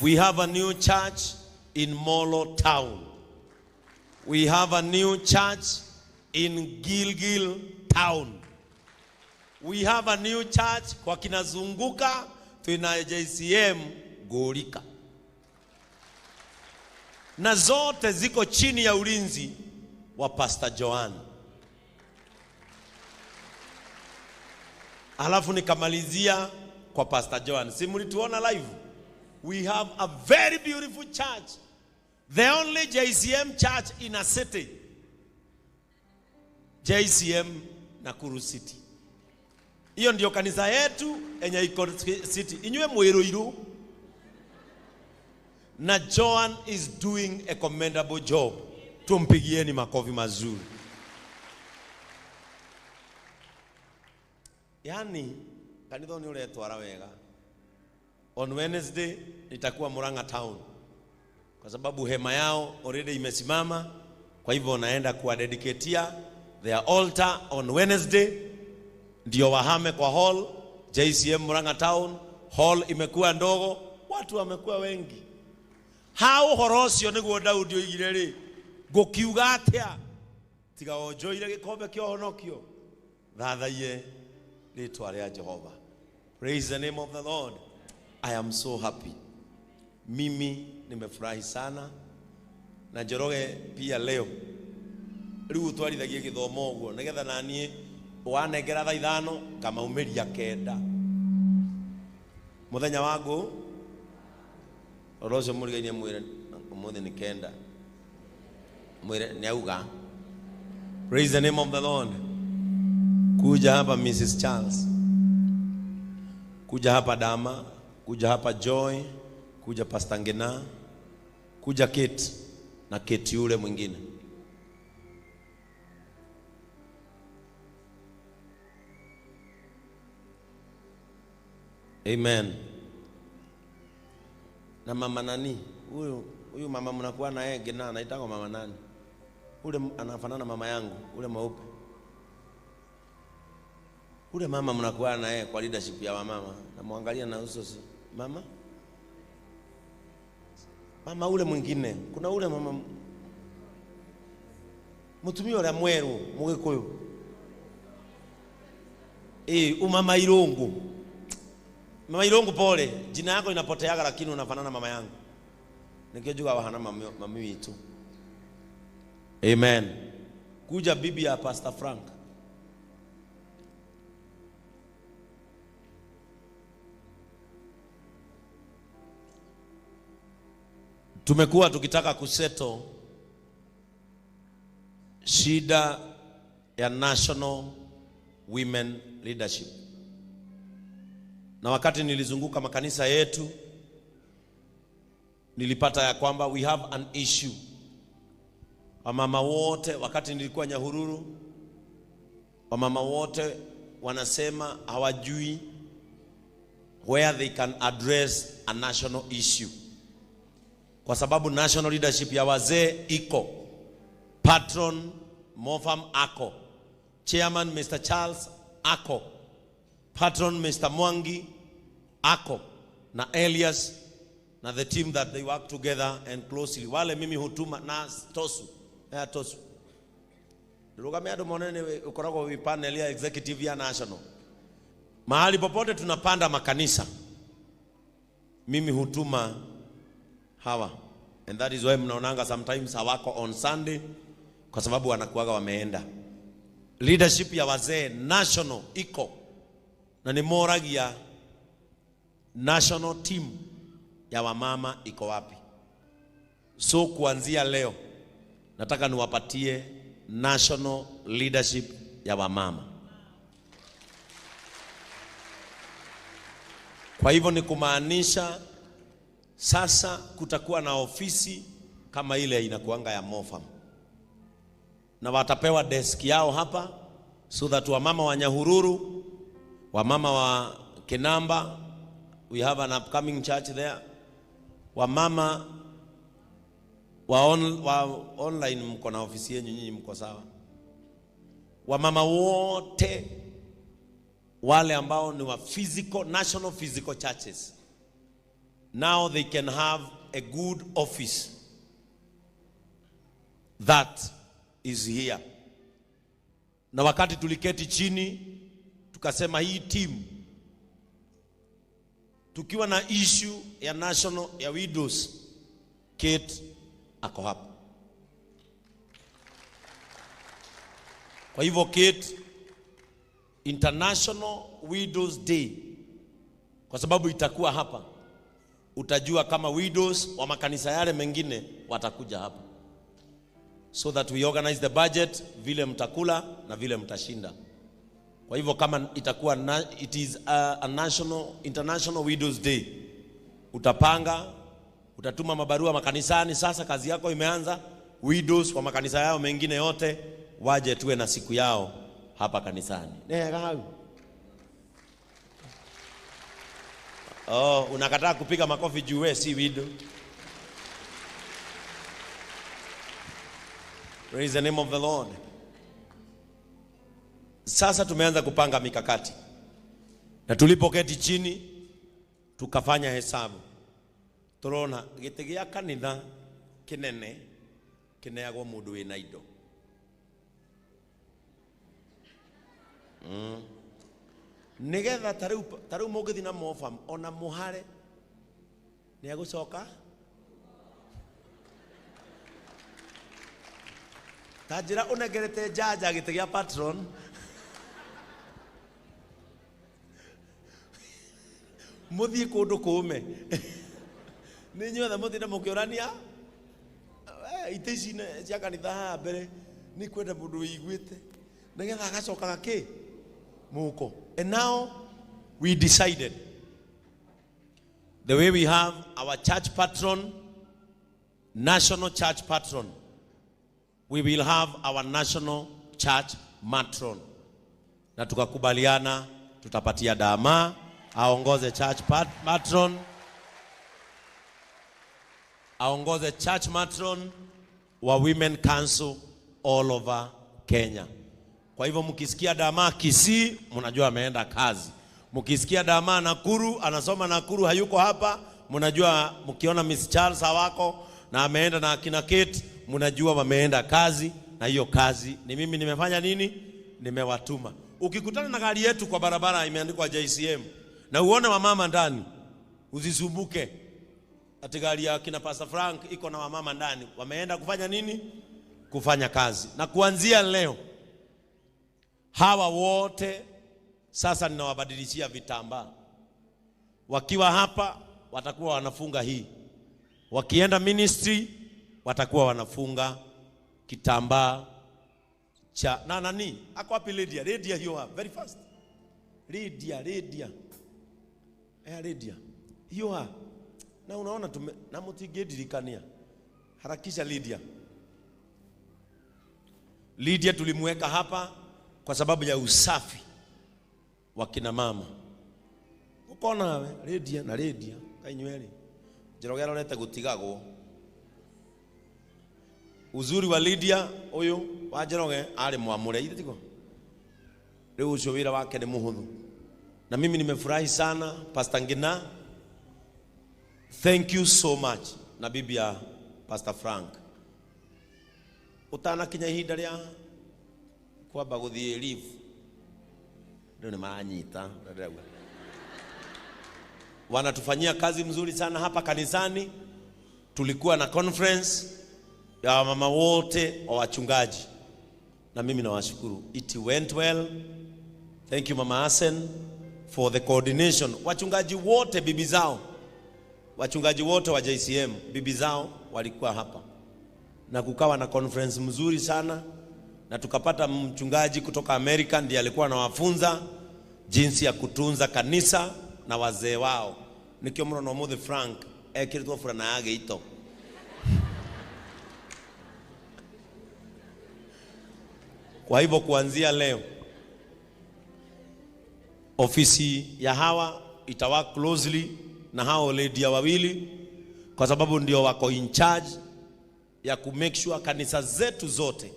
We have a new church in Molo Town. We have a new church in Gilgil Town. We have a new church kwa kinazunguka, tuna JCM Gorika. Na zote ziko chini ya ulinzi wa Pastor Joan. Alafu nikamalizia kwa Pastor Joan. Si mlituona live? We have a very beautiful church. The only JCM church in a city. JCM Nakuru City. Hiyo ndio kanisa yetu enye iko city. Inywe Muiruiru. Na Joan is doing a commendable job. Tumpigieni makofi mazuri. Yani kanitha ni ule twara wega. On Wednesday nitakuwa Murang'a Town. Kwa sababu hema yao already imesimama, kwa hivyo naenda kuwadedicatea their altar on Wednesday. Ndio wahame kwa hall JCM Murang'a Town. Hall imekuwa ndogo, watu wamekuwa wengi. Hao horosio niguo Daudi oigire ri gukiuga atia tiga onjoire gikombe kio honokio thathaie ritwa ria Jehova. Praise the name of the Lord. I am so happy. Mimi nimefurahi sana na Njoroge pia leo riu twarithagie githomo uguo nigetha nanie wanengera thaa 5 kama umeria kenda muthenya wangu orozo murigainie mwire umuthi ni kenda mwire ni auga. Praise the name of the Lord. Kuja hapa Mrs. Charles, kuja hapa Dama, kuja hapa Joy, kuja Pastor Ngena, kuja Kate na Kate yule mwingine. Amen. Na mama nani? Huyu mama mnakuwa na yeye Ngena anaitwa mama nani? Ule anafanana mama yangu, ule mweupe. Ule mama mnakuwa na yeye kwa leadership ya mama. Na muangalia na uso si. Mama ule mwingine. Kuna ule mama mutumio la mweru mugikuyu. Umama Irungu. Mama Irungu pole. Jina yako inapoteaga lakini unafanana mama yangu. Nikijua wahana mami wetu. Amen. Kuja bibi ya Pastor Frank. Tumekuwa tukitaka kuseto shida ya national women leadership. Na wakati nilizunguka makanisa yetu nilipata ya kwamba we have an issue. Wamama wote wakati nilikuwa Nyahururu, wamama wote wanasema hawajui where they can address a national issue. Kwa sababu national leadership ya wazee iko, patron Mofam ako, chairman Mr. Charles ako, patron Mr. Mwangi ako, na Elias na the team that they work together and closely. Wale mimi hutuma na Tosu. Tosu. Ndugamea ado monene ukoragwa wipanel ya executive ya national. Mahali popote tunapanda makanisa, mimi hutuma hawa. And that is why mnaonanga sometimes hawako on Sunday kwa sababu wanakuaga wameenda. Leadership ya wazee national iko na ni moragia national team ya wamama iko wapi. So kuanzia leo nataka niwapatie national leadership ya wamama. Kwa hivyo ni kumaanisha sasa kutakuwa na ofisi kama ile inakuanga ya Mofam. Na watapewa desk yao hapa so that wamama wa Nyahururu, wamama wa Kinamba, we have an upcoming church there. Wamama wa online mko na ofisi yenu nyinyi mko sawa. Wamama wote wale ambao ni wa physical, national physical churches now they can have a good office that is here. Na wakati tuliketi chini tukasema hii team tukiwa na issue ya national ya widows, Kate ako hapa. Kwa hivyo Kate, International Widows Day, kwa sababu itakuwa hapa, utajua kama widows wa makanisa yale mengine watakuja hapa, so that we organize the budget, vile mtakula na vile mtashinda. Kwa hivyo kama itakuwa it is a International Widows Day, utapanga, utatuma mabarua makanisani. Sasa kazi yako imeanza. Widows wa makanisa yao mengine yote waje tuwe na siku yao hapa kanisani. Oh, unakataa kupiga makofi juu wewe si widow. Praise the name of the Lord. Sasa tumeanza kupanga mikakati. Na tulipoketi chini tukafanya hesabu. Turona gite gia kanitha kinene kineagwo mundu wina indo. Nigetha tariu mugithi na mofa ona muhare ni agucoka tajira unegerete jaja gite gia patron muthie kundu kume ni nyothe muthire mukiorania iteci cia kanitha ha mbere ni kwenda mundu wiguite nigetha agacoka gaki muko. And now we decided, the way we have our church patron, national church patron, we will have our national church matron. Na tukakubaliana tutapatia Dama aongoze church matron, aongoze church matron wa Women Council all over Kenya. Kwa hivyo mkisikia Dama Kisii, mnajua ameenda kazi. Mkisikia Dama Nakuru, anasoma Nakuru, hayuko hapa, mnajua. Mkiona Miss Charles hawako na ameenda na akina Kate, mnajua wameenda kazi, na hiyo kazi ni mimi nimefanya nini? Nimewatuma. Ukikutana na gari yetu kwa barabara imeandikwa JCM na uone wamama ndani, usisumbuke. Ati gari ya kina Pastor Frank iko na wamama ndani, wameenda kufanya nini? Kufanya kazi. Na kuanzia leo hawa wote sasa ninawabadilishia vitambaa. Wakiwa hapa watakuwa wanafunga hii. Wakienda ministry watakuwa wanafunga kitambaa cha nani? Ako wapi Lydia? Lydia hiyo hapa very fast. Lydia. Lydia. Hiyo hapa. Na unaona na mutigedirikania. Harakisha Lydia. Lydia tulimweka hapa kwa sababu ya usafi wa kina mama. Uko nawe Lydia na Lydia kainywele. Jerogero leta gutigagwo. Uzuri wa Lydia uyu wa Jeroge ari mwamure itiko. Leo ushobira wake ni muhudhu. Na mimi nimefurahi sana Pastor Ngina. Thank you so much na bibi ya Pastor Frank. Utana kinya ihinda ria kwamba guthie leave ndio ni maanyita wanatufanyia kazi mzuri sana hapa kanisani. Tulikuwa na conference ya mama wote wa wachungaji na mimi nawashukuru, it went well. Thank you Mama Asen for the coordination. Wachungaji wote bibi zao, wachungaji wote wa JCM bibi zao walikuwa hapa na kukawa na conference mzuri sana. Na tukapata mchungaji kutoka Amerika ndiye alikuwa anawafunza jinsi ya kutunza kanisa na wazee wao. Nikio mrono mothe Frank ekirito furana yake ito. Kwa hivyo kuanzia leo ofisi ya hawa itawork closely na hao Lydia wawili, kwa sababu ndio wako in charge ya ku make sure kanisa zetu zote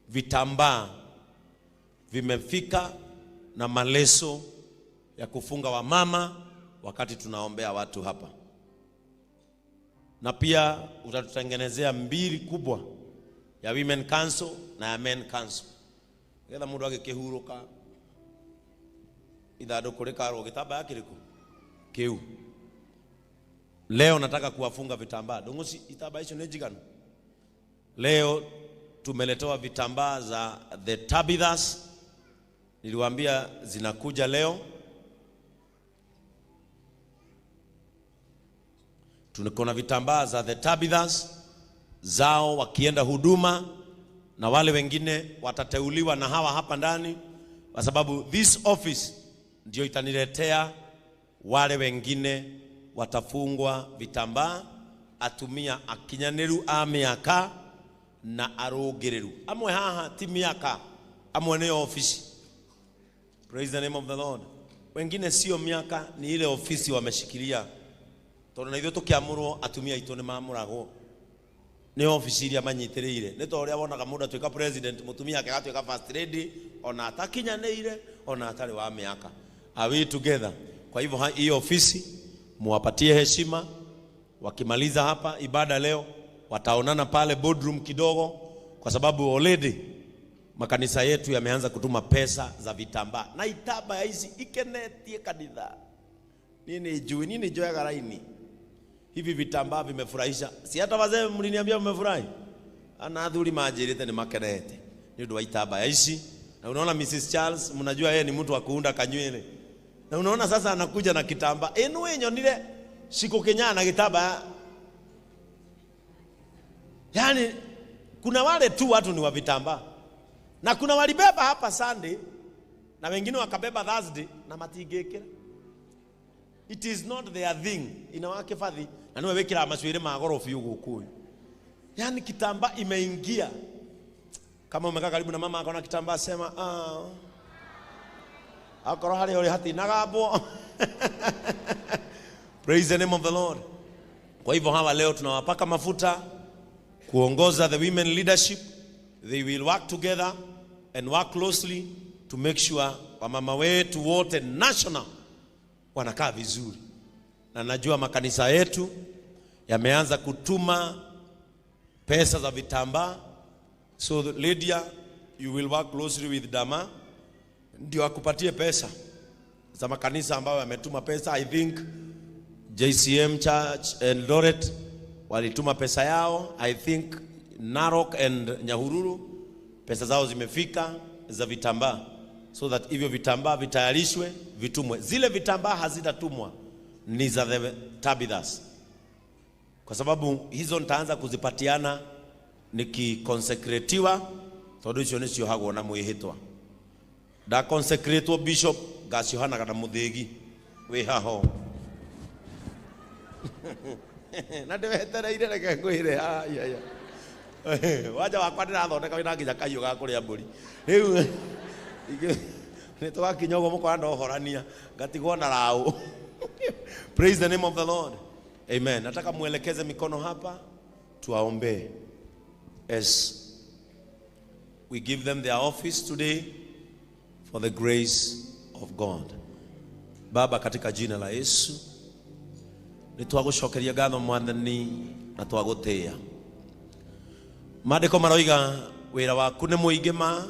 vitambaa vimefika na maleso ya kufunga wa mama wakati tunaombea watu hapa. na pia utatutengenezea mbili kubwa ya Women Council na ya Men Council. Getha mundu agikihuruka ithandu kuri karo gitambaya kiriku kiu. Leo nataka kuwafunga vitambaa. Dongosi itambaa hicho ni jigano. Leo tumeletewa vitambaa za the Tabithas. Niliwaambia zinakuja leo. Tunakona vitambaa za the Tabithas zao wakienda huduma, na wale wengine watateuliwa na hawa hapa ndani, kwa sababu this office ndio itaniletea wale wengine watafungwa vitambaa atumia akinyaneru amiaka na arugereru. Amwe haha ti miaka, amwe ni ofisi. Praise the name of the Lord. Wengine sio miaka, ni ile ofisi wameshikilia. Tondũ na ithuĩ tukiamũrwo atumia aitũ nĩ mamũragwo nĩ ofisi iria manyitĩrĩire. Nĩ ta ũrĩa wonaga mũndũ atuĩka president, mũtumia yake agatuĩka first lady, ona atakinyanĩire, ona atarĩ wa miaka. Are we together? Kwa hivyo hii ofisi muwapatie heshima. Wakimaliza hapa ibada leo wataonana pale boardroom kidogo, kwa sababu already makanisa yetu yameanza kutuma pesa za vitambaa. Na itambaa hizi ikenetie kanitha. Nini joya garaini. Hivi vitambaa vimefurahisha. Si hata wazee mliniambia mmefurahi. Ana athuri majirite ni makenete. Ni ndio itambaa hizi. Na unaona Mrs. Charles, mnajua yeye ni mtu wa kuunda kanywele. Na unaona sasa anakuja na kitambaa. Enu wenyo nile siku Kenya na kitambaa. Yani kuna wale tu watu ni wa vitambaa. Na kuna walibeba hapa Sunday na wengine wakabeba Thursday na matigekera. It is not their thing. Inawake fadhi na niwe wekira maswire magorofi yugukuyu. Yani kitambaa imeingia. Kama umekaa karibu na mama akaona kitambaa sema akoro hali ole hati nagabo. Praise the name of the Lord. Kwa hivyo hawa leo tunawapaka mafuta kuongoza the women leadership. They will work together and work closely to make sure wamama wetu wote national wanakaa vizuri. Na najua makanisa yetu yameanza kutuma pesa za vitambaa. So Lydia, you will work closely with Dama ndio akupatie pesa za makanisa ambayo yametuma pesa. I think JCM Church and Loret walituma pesa yao. I think Narok and Nyahururu pesa zao zimefika za vitambaa, so that hivyo vitambaa vitayarishwe vitumwe. Zile vitambaa hazitatumwa ni za the Tabithas, kwa sababu hizo nitaanza kuzipatiana nikiconsecratiwa. Todo icio nicio hagwo na mwihitwa da consecratwo bishop Gasiohana kana muthegi we haho na ndewetereire reke ngwire ya waja wakwa ndirathondeka wina nginya kahiũ ga kũrĩa mbũri rĩu nĩ twakinyogo mũkora ndohorania ngatigwo na raũ. Praise the name of the Lord. Amen. Nataka muelekeze mikono hapa tuwaombee as we give them their office today for the grace of God. Baba, katika jina la Yesu nitwagucokeria ngatho Mwathani na twagutia. Maandiko maroiga wira waku nĩ mũingĩ ma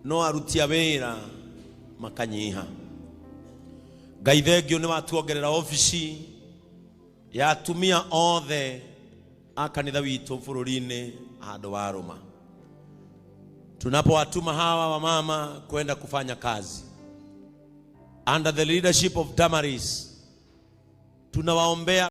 no arutia wĩra makanyiha. Ngai thengio nĩ watuongerera ofici ya atumia othe a kanitha witũ bũrũri-inĩ handũ wa Roma. Tunapowatuma hawa wamama kwenda kufanya kazi under the leadership of Damaris, tunawaombea